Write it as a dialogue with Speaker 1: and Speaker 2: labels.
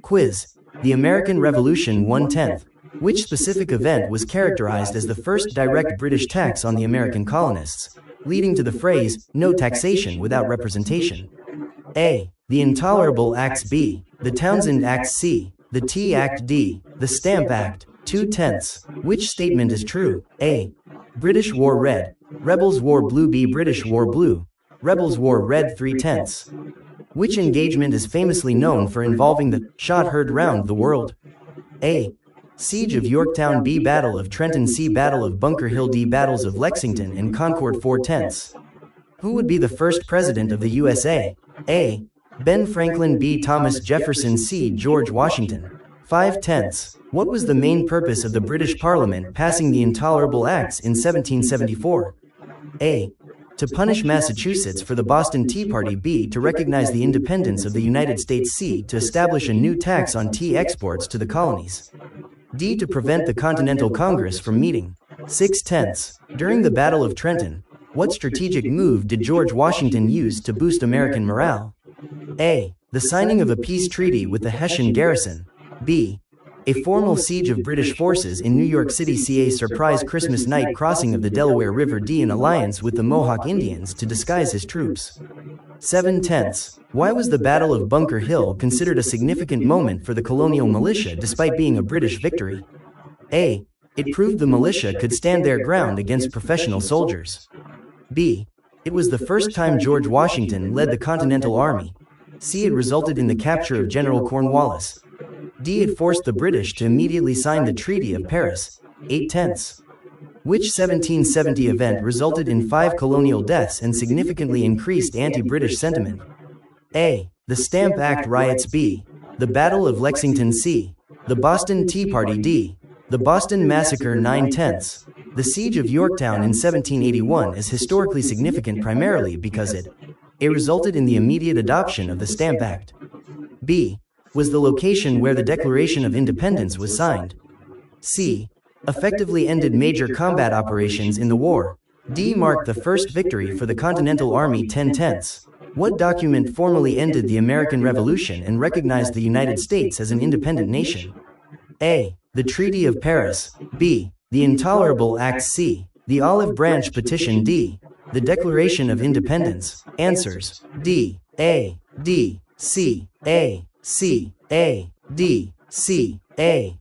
Speaker 1: Quiz. The American Revolution 1/10. Which specific event was characterized as the first direct British tax on the American colonists, leading to the phrase, "no taxation without representation"? A. The Intolerable Acts. B. The Townshend Acts. C. The Tea Act. D. The Stamp Act. 2/10. Which statement is true? A. British wore red, rebels wore blue. B. British wore blue, rebels wore red. 3/10. Which engagement is famously known for involving the shot heard round the world? A. Siege of Yorktown. B. Battle of Trenton. C. Battle of Bunker Hill. D. Battles of Lexington and Concord. 4/10. Who would be the first president of the USA? A. Ben Franklin. B. Thomas Jefferson. C. George Washington. 5/10. What was the main purpose of the British Parliament passing the Intolerable Acts in 1774? A. To punish Massachusetts for the Boston Tea Party. B. To recognize the independence of the United States. C. To establish a new tax on tea exports to the colonies. D. To prevent the Continental Congress from meeting. 6/10. During the Battle of Trenton, what strategic move did George Washington use to boost American morale? A. The signing of a peace treaty with the Hessian garrison. B. A formal siege of British forces in New York City. C. A surprise Christmas night crossing of the Delaware River. D. An alliance with the Mohawk Indians to disguise his troops. 7/10. Why was the Battle of Bunker Hill considered a significant moment for the colonial militia despite being a British victory? A. It proved the militia could stand their ground against professional soldiers. B. It was the first time George Washington led the Continental Army. C. It resulted in the capture of General Cornwallis. D. It forced the British to immediately sign the Treaty of Paris. 8/10. Which 1770 event resulted in 5 colonial deaths and significantly increased anti-British sentiment? A. The Stamp Act riots. B. The Battle of Lexington. C. The Boston Tea Party. D. The Boston Massacre. 9/10. The Siege of Yorktown in 1781 is historically significant primarily because it resulted in the immediate adoption of the Stamp Act. B. Was the location where the Declaration of Independence was signed. C. Effectively ended major combat operations in the war. D. Marked the first victory for the Continental Army. 10/10. What document formally ended the American Revolution and recognized the United States as an independent nation? A. The Treaty of Paris. B. The Intolerable Acts. C. The Olive Branch Petition. D. The Declaration of Independence. Answers: D. A. D. C. A. C. A. D. C. A.